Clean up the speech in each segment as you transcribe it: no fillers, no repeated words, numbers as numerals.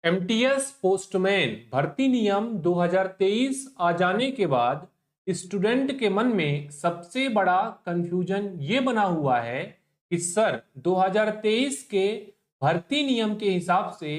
MTS postman भर्ती नियम 2023 आ जाने के बाद स्टूडेंट के मन में सबसे बड़ा कंफ्यूजन ये बना हुआ है कि सर 2023 के भर्ती नियम के हिसाब से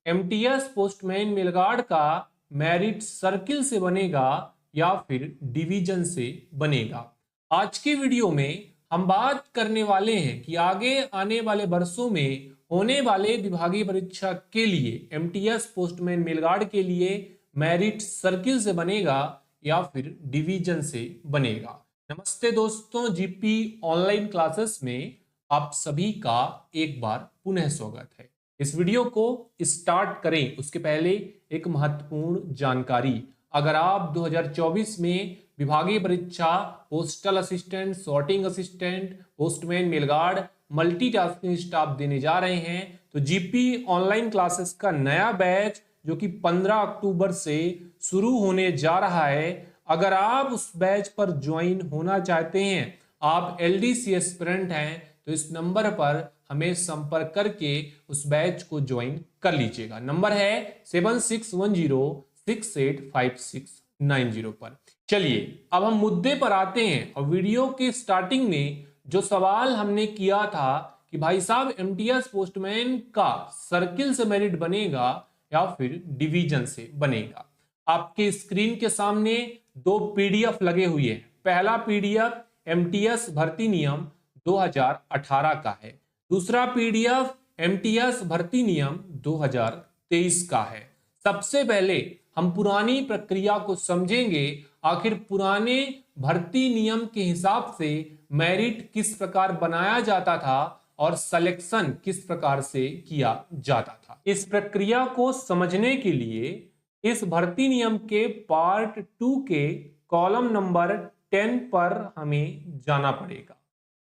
एमटीएस पोस्टमैन मेलगार्ड का मेरिट सर्किल से बनेगा या फिर डिवीजन से बनेगा। आज की वीडियो में हम बात करने वाले हैं कि आगे आने वाले वर्षों में होने वाले विभागीय परीक्षा के लिए एमटीएस पोस्टमैन मेलगार्ड के लिए मेरिट सर्किल से बनेगा या फिर डिवीजन से बनेगा। नमस्ते दोस्तों, जीपी ऑनलाइन क्लासेस में आप सभी का एक बार पुनः स्वागत है। इस वीडियो को स्टार्ट करें उसके पहले एक महत्वपूर्ण जानकारी। अगर आप 2024 में विभागीय परीक्षा postal assistant, sorting assistant, postman mail guard, multitasking staff देने जा रहे हैं तो जीपी ऑनलाइन क्लासेस का नया बैच जो कि 15 अक्टूबर से शुरू होने जा रहा है, अगर आप उस बैच पर ज्वाइन होना चाहते हैं, आप एलडीसी एस्पिरेंट हैं, तो इस नंबर पर हमें संपर्क करके उस बैच को ज्वाइन कर लीजिएगा। नंबर है 7610685690 पर। चलिए अब हम मुद्दे पर आते हैं और वीडियो के स्टार्टिंग में जो सवाल हमने किया था कि भाई साहब एमटीएस पोस्टमैन का सर्किल से मेरिट बनेगा या फिर डिवीजन से बनेगा। आपके स्क्रीन के सामने दो पीडीएफ लगे हुए हैं। पहला पीडीएफ एमटीएस भर्ती नियम 2018 का है, दूसरा पीडीएफ एमटीएस भर्ती नियम 2023 का है। सबसे पहले हम पुरानी प्रक्रिया को समझेंगे, आखिर पुराने भर्ती नियम के हिसाब से मेरिट किस प्रकार बनाया जाता था और सिलेक्शन किस प्रकार से किया जाता था। इस प्रक्रिया को समझने के लिए इस भर्ती नियम के पार्ट 2 के कॉलम नंबर 10 पर हमें जाना पड़ेगा।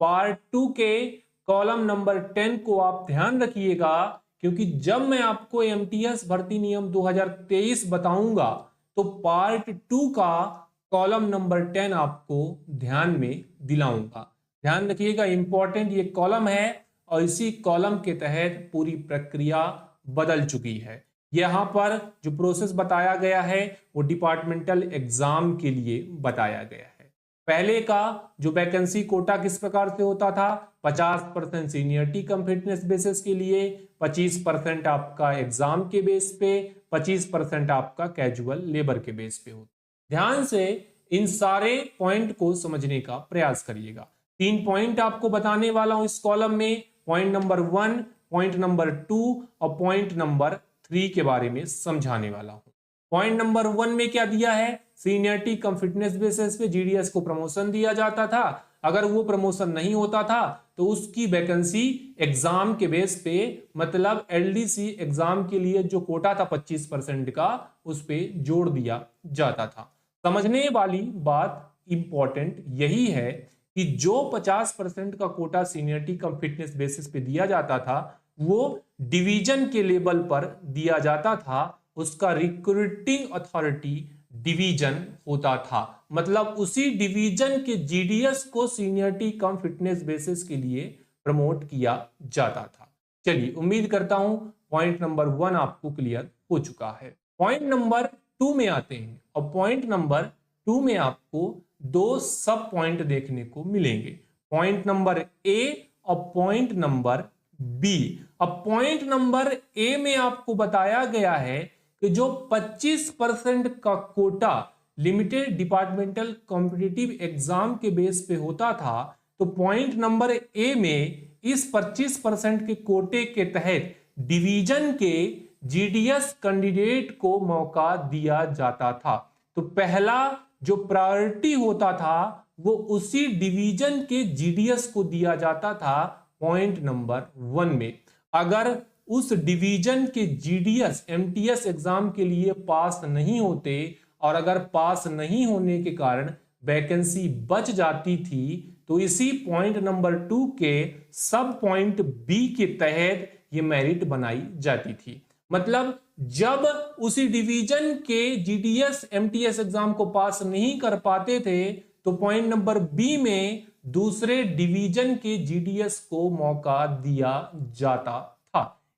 पार्ट 2 के कॉलम नंबर 10 को आप ध्यान रखिएगा, क्योंकि जब मैं आपको एमटीएस भर्ती नियम 2023 बताऊंगा तो पार्ट 2 का कॉलम नंबर 10 आपको ध्यान में दिलाऊंगा। ध्यान रखिएगा, इंपॉर्टेंट ये कॉलम है और इसी कॉलम के तहत पूरी प्रक्रिया बदल चुकी है। यहाँ पर जो प्रोसेस बताया गया है वो डिपार्टमेंटल एग्जाम के लिए बताया गया है। पहले का जो वैकेंसी कोटा किस प्रकार से होता था, 50% सीनियरिटी कम फिटनेस बेसिस के लिए, 25% आपका एग्जाम के बेस पे, 25% आपका कैजुअल लेबर के बेस पे होता। ध्यान से इन सारे पॉइंट को समझने का प्रयास करिएगा। 3 पॉइंट आपको बताने वाला हूं इस कॉलम में। पॉइंट नंबर 1, पॉइंट नंबर 2 और पॉइंट नंबर 3 के बारे में समझाने वाला हूं। पॉइंट नंबर 1 में क्या दिया है, सीनियरिटी कम फिटनेस बेसिस पे जीडीएस को प्रमोशन दिया जाता था। अगर वो प्रमोशन नहीं होता था तो उसकी वैकेंसी एग्जाम के बेस पे, मतलब एलडीसी एग्जाम के लिए जो कोटा था 25% का, उस पे जोड़ दिया जाता था। समझने वाली बात इंपॉर्टेंट यही है कि जो 50% का कोटा सीनियरिटी कम फिटनेस बेसिस पे दिया जाता था वो डिवीजन के लेवल पर दिया जाता था। उसका रिक्रूटिंग अथॉरिटी डिवीजन होता था, मतलब उसी डिवीजन के जीडीएस को सीनियरिटी कम फिटनेस बेसिस के लिए प्रमोट किया जाता था। चलिए, उम्मीद करता हूं पॉइंट नंबर 1 आपको क्लियर हो चुका है। पॉइंट नंबर 2 में आते हैं और पॉइंट नंबर 2 में आपको 2 सब पॉइंट देखने को मिलेंगे, पॉइंट नंबर ए और पॉइंट नंबर बी। अब पॉइंट नंबर ए में आपको बताया गया है कि जो 25% का quota limited departmental competitive exam के बेस पे होता था, तो पॉइंट नंबर ए में इस 25% के कोटे के तहत डिवीजन के जीडीएस कैंडिडेट को मौका दिया जाता था। तो पहला जो प्रायोरिटी होता था वो उसी डिवीजन के जीडीएस को दिया जाता था पॉइंट नंबर 1 में। अगर उस डिवीजन के जीडीएस एमटीएस एग्जाम के लिए पास नहीं होते और अगर पास नहीं होने के कारण वैकेंसी बच जाती थी तो इसी पॉइंट नंबर 2 के सब पॉइंट बी के तहत ये मेरिट बनाई जाती थी। मतलब जब उसी डिवीजन के जीडीएस एमटीएस एग्जाम को पास नहीं कर पाते थे तो पॉइंट नंबर बी में दूसरे डिवीजन के जीडीएस को मौका दिया जाता था।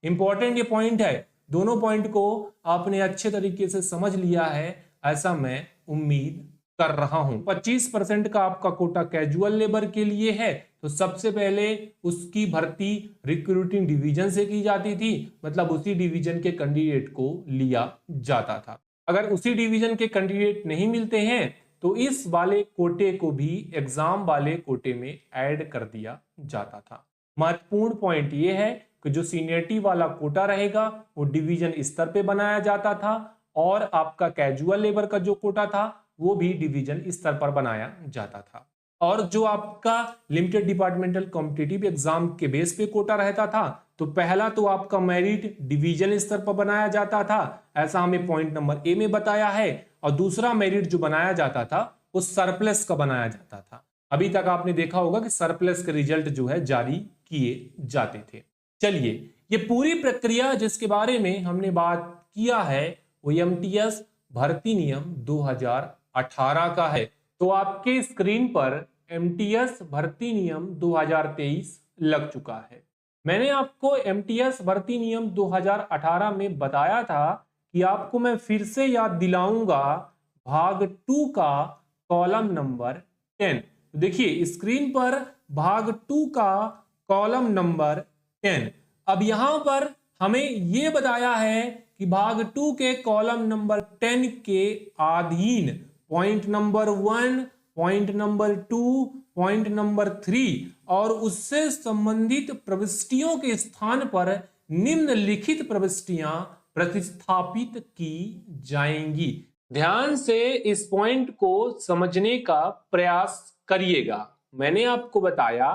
इंपॉर्टेंट ये पॉइंट है, दोनों पॉइंट को आपने अच्छे तरीके से समझ लिया है, ऐसा मैं उम्मीद कर रहा हूं। 25% का आपका कोटा कैजुअल लेबर के लिए है, तो सबसे पहले उसकी भर्ती रिक्रूटिंग डिवीजन से की जाती थी, मतलब उसी डिवीजन के कैंडिडेट को लिया जाता था। अगर उसी डिवीजन के कैंडिडेट नहीं मिलते हैं तो इस वाले कोटे को भी एग्जाम वाले कोटे में ऐड कर दिया जाता था। महत्वपूर्ण पॉइंट यह है कि जो सीनियरिटी वाला कोटा रहेगा वो डिवीजन स्तर पे बनाया जाता था, और आपका कैजुअल लेबर का जो कोटा था वो भी डिवीजन स्तर पर बनाया जाता था। और जो आपका लिमिटेड डिपार्टमेंटल कॉम्पिटिटिव एग्जाम के बेस पे कोटा रहता था, तो पहला तो आपका मेरिट डिवीजन स्तर पर बनाया जाता था, ऐसा हमें पॉइंट नंबर ए में बताया है, और दूसरा मेरिट जो बनाया जाता था वो सरप्लस का बनाया जाता था। अभी तक आपने देखा होगा कि सरप्लस के रिजल्ट जो है जारी किए जाते थे। चलिए, ये पूरी प्रक्रिया जिसके बारे में हमने बात किया है वो एमटीएस भर्ती नियम 2018 का है। तो आपके स्क्रीन पर एमटीएस भर्ती नियम 2023 लग चुका है। मैंने आपको एमटीएस भर्ती नियम 2018 में बताया था कि आपको मैं फिर से याद दिलाऊंगा भाग 2 का कॉलम नंबर 10। देखिए स्क्रीन पर भाग 2 का कॉलम नंबर 10। अब यहां पर हमें यह बताया है कि भाग 2 के कॉलम नंबर 10 के अधीन point number 1, point number 2, point number 3 और उससे संबंधित प्रविष्टियों के स्थान पर निम्नलिखित प्रविष्टियां प्रतिस्थापित की जाएंगी। ध्यान से इस पॉइंट को समझने का प्रयास करिएगा। मैंने आपको बताया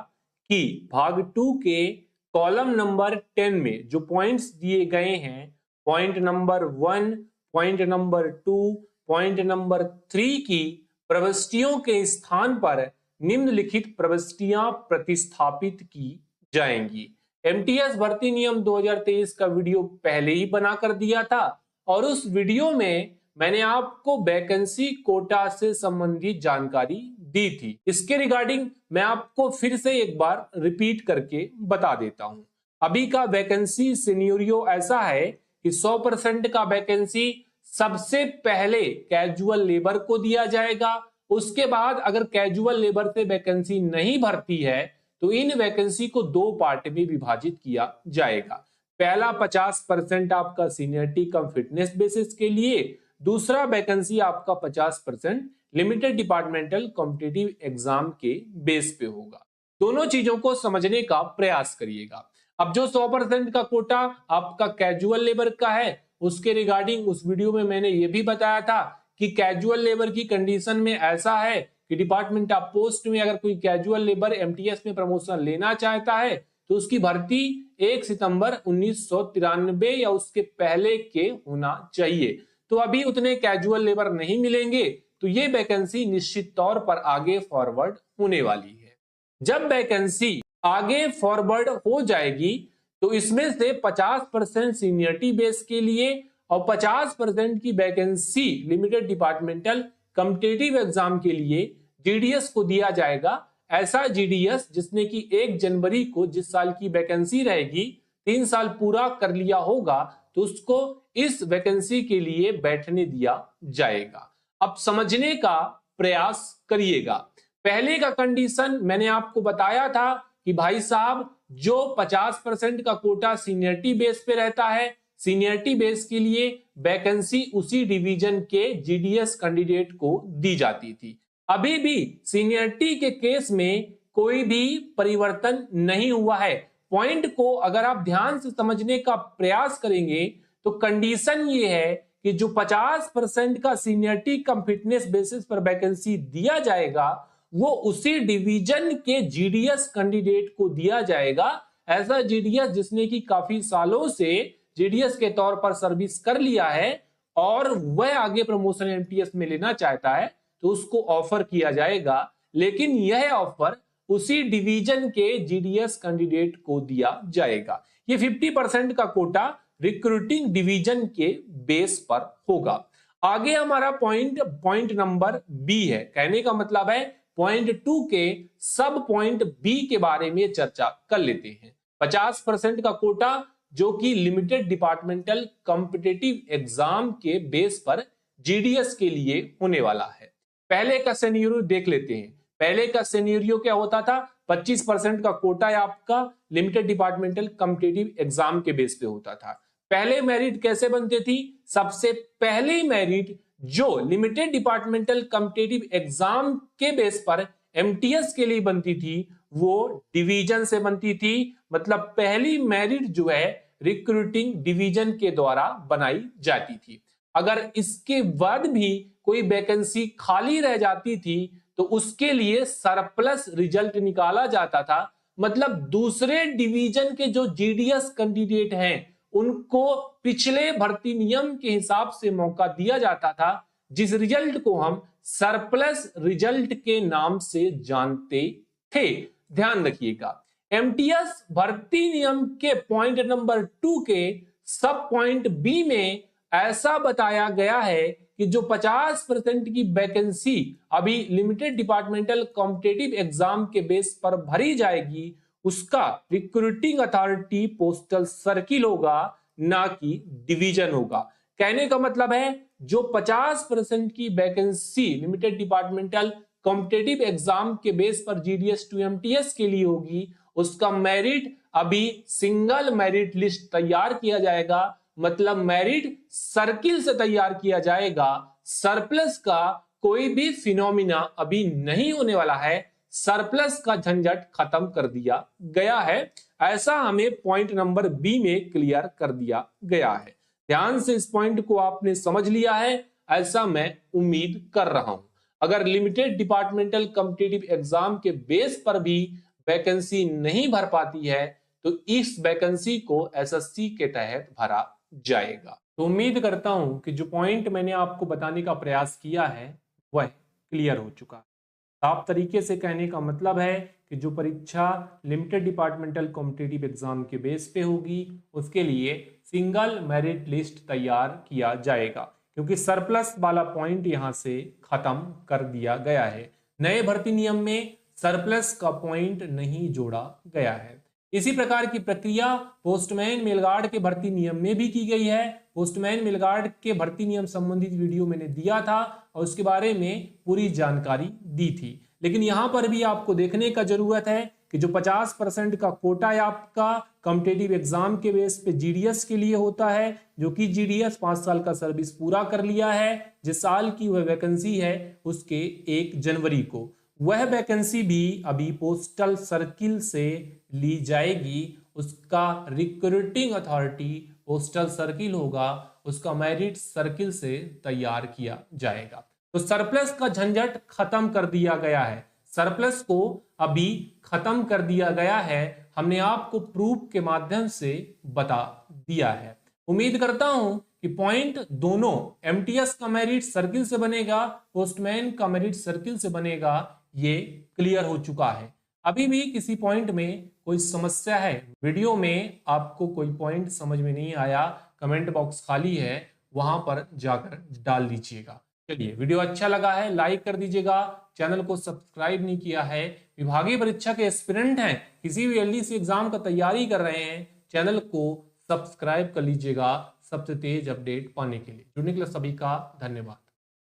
कि भाग 2 के कॉलम नंबर 10 में जो पॉइंट्स दिए गए हैं, point number 1, point number 2, point number 3 की प्रविष्टियों के स्थान पर निम्नलिखित प्रविष्टियां प्रतिस्थापित की जाएंगी। एमटीएस भर्ती नियम 2023 का वीडियो पहले ही बना कर दिया था, और उस वीडियो में मैंने आपको वैकेंसी कोटा से संबंधित जानकारी दी थी। इसके रिगार्डिंग मैं आपको फिर से एक बार रिपीट करके बता देता हूं। अभी का वैकेंसी सिनेरियो ऐसा है कि 100% का वैकेंसी सबसे पहले कैजुअल लेबर को दिया जाएगा। उसके बाद अगर कैजुअल लेबर से वैकेंसी नहीं भरती है तो इन वैकेंसी को 2 पार्ट में विभाजित किया जाएगा। पहला 50% आपका सीनियरिटी कम फिटनेस बेसिस के लिए, दूसरा वैकेंसी आपका 50% लिमिटेड डिपार्टमेंटल कॉम्पिटिटिव एग्जाम के बेस पे होगा। दोनों चीजों को समझने का प्रयास करिएगा। अब जो 100% का कोटा आपका कैजुअल लेबर का है, उसके रिगार्डिंग उस वीडियो में मैंने ये भी बताया था कि कैजुअल लेबर की कंडीशन में ऐसा है कि डिपार्टमेंट ऑफ पोस्ट में अगर कोई कैजुअल लेबर एमटीएस में प्रमोशन लेना चाहता है तो उसकी भर्ती 1 सितंबर 1993 या उसके पहले के होना चाहिए। तो अभी उतने कैजुअल लेबर नहीं मिलेंगे, तो ये वैकेंसी निश्चित तौर पर आगे फॉरवर्ड होने वाली है। जब वैकेंसी आगे फॉरवर्ड हो जाएगी तो इसमें से 50% सीनियरिटी बेस के लिए और 50% की vacancy limited departmental competitive exam के लिए जीडीएस को दिया जाएगा। ऐसा जीडीएस जिसने कि 1 जनवरी को जिस साल की वैकेंसी रहेगी 3 साल पूरा कर लिया होगा, तो उसको इस वैकेंसी के लिए बैठने दिया जाएगा। अब समझने का प्रयास करिएगा। पहले का कंडीशन मैंने आपको बताया था कि भाई साहब जो 50% का कोटा सीनियरिटी बेस पे रहता है, सीनियरिटी बेस के लिए वैकेंसी उसी डिवीजन के जीडीएस कैंडिडेट को दी जाती थी। अभी भी सीनियरिटी के केस में कोई भी परिवर्तन नहीं हुआ है। पॉइंट को अगर आप ध्यान से समझने का प्रयास करेंगे तो कंडीशन ये है कि जो 50% का सीनियरिटी कम फिटनेस बेसिस पर वैकेंसी दिया जाएगा वो उसी डिवीजन के जीडीएस कैंडिडेट को दिया जाएगा। ऐसा जीडीएस जिसने कि काफी सालों से जीडीएस के तौर पर सर्विस कर लिया है और वह आगे प्रमोशन एमटीएस में लेना चाहता है तो उसको ऑफर किया जाएगा, लेकिन यह ऑफर उसी डिवीजन के जीडीएस कैंडिडेट को दिया जाएगा। ये 50% का कोटा रिक्रूटिंग डिवीजन के बेस पर होगा। आगे हमारा पॉइंट नंबर बी है। कहने का मतलब है पॉइंट 2 के सब पॉइंट बी के बारे में चर्चा कर लेते हैं। 50% का कोटा जो कि लिमिटेड डिपार्टमेंटल कॉम्पिटिटिव एग्जाम के बेस पर जीडीएस के लिए होने वाला है। पहले का सिनेरियो देख लेते हैं। पहले का सिनेरियो क्या होता था, 25% का कोटा आपका लिमिटेड डिपार्टमेंटल कॉम्पिटिटिव एग्जाम के बेस पे होता था। पहले मेरिट कैसे बनते थी, सबसे पहले मेरिट जो लिमिटेड डिपार्टमेंटल कॉम्पिटिटिव एग्जाम के बेस पर एमटीएस के लिए बनती थी वो डिवीजन से बनती थी। मतलब पहली मेरिट जो है रिक्रूटिंग डिवीजन के द्वारा बनाई जाती थी। अगर इसके बाद भी कोई वैकेंसी खाली रह जाती थी तो उसके लिए सरप्लस रिजल्ट निकाला जाता था। मतलब दूसरे डिवीजन के जो जीडीएस कैंडिडेट हैं उनको पिछले भर्ती नियम के हिसाब से मौका दिया जाता था, जिस रिजल्ट को हम सरप्लस रिजल्ट के नाम से जानते थे। ध्यान रखिएगा, एमटीएस भर्ती नियम के पॉइंट नंबर 2 के सब पॉइंट बी में ऐसा बताया गया है कि जो 50% की वैकेंसी अभी लिमिटेड डिपार्टमेंटल कॉम्पिटिटिव एग्जाम के बेस पर भरी जाएगी उसका रिक्रूटिंग अथॉरिटी पोस्टल सर्किल होगा, ना कि डिवीजन होगा। कहने का मतलब है जो 50% की vacancy limited departmental competitive exam के बेस पर जीडीएस टू एमटीएस के लिए होगी उसका मेरिट अभी सिंगल मेरिट लिस्ट तैयार किया जाएगा। मतलब मेरिट सर्किल से तैयार किया जाएगा। सरप्लस का कोई भी फिनोमिना अभी नहीं होने वाला है। सरप्लस का झंझट खत्म कर दिया गया है, ऐसा हमें पॉइंट नंबर बी में क्लियर कर दिया गया है। ध्यान से इस पॉइंट को आपने समझ लिया है ऐसा मैं उम्मीद कर रहा हूं। अगर लिमिटेड डिपार्टमेंटल कॉम्पिटिटिव एग्जाम के बेस पर भी वैकेंसी नहीं भर पाती है तो इस वैकेंसी को एसएससी के तहत भरा जाएगा। तो उम्मीद करता हूं कि जो पॉइंट मैंने आपको बताने का प्रयास किया है वह क्लियर हो चुका है। साफ तरीके से कहने का मतलब है कि जो परीक्षा लिमिटेड डिपार्टमेंटल कॉम्पिटिटिव एग्जाम के बेस पे होगी उसके लिए सिंगल मेरिट लिस्ट तैयार किया जाएगा, क्योंकि सरप्लस वाला पॉइंट यहां से खत्म कर दिया गया है। नए भर्ती नियम में सरप्लस का पॉइंट नहीं जोड़ा गया है। इसी प्रकार की प्रक्रिया पोस्टमैन मेलगार्ड के भर्ती नियम में भी की गई है। पोस्टमैन मेलगार्ड के भर्ती नियम संबंधित वीडियो मैंने दिया था और उसके बारे में पूरी जानकारी दी थी। लेकिन यहां पर भी आपको देखने का जरूरत है कि जो 50% का कोटा है आपका कॉम्पिटिटिव एग्जाम के बेस पे जीडीएस के लिए होता है, जो कि जीडीएस 5 साल का सर्विस पूरा कर लिया है, जिस साल की वह वैकेंसी है उसके 1 जनवरी को वह वैकेंसी भी अभी पोस्टल सर्किल से ली जाएगी। उसका रिक्रूटिंग अथॉरिटी पोस्टल सर्किल होगा, उसका मेरिट सर्किल से तैयार किया जाएगा। तो सरप्लस का झंझट खत्म कर दिया गया है। सरप्लस को अभी खत्म कर दिया गया है, हमने आपको प्रूफ के माध्यम से बता दिया है। उम्मीद करता हूं कि पॉइंट दोनों एमटीएस का मेरिट सर्किल से बनेगा, पोस्टमैन का मेरिट सर्किल से बनेगा, ये क्लियर हो चुका है। अभी भी किसी पॉइंट में कोई समस्या है, वीडियो में आपको कोई पॉइंट समझ में नहीं आया, कमेंट बॉक्स खाली है, वहां पर जाकर डाल दीजिएगा। चलिए, वीडियो अच्छा लगा है लाइक कर दीजिएगा, चैनल को सब्सक्राइब नहीं किया है, विभागीय परीक्षा के एस्पिरेंट हैं, किसी भी एलडीसी एग्जाम का तैयारी कर रहे हैं, चैनल को सब्सक्राइब कर लीजिएगा सबसे तेज अपडेट पाने के लिए। जुड़ने के लिए सभी का धन्यवाद।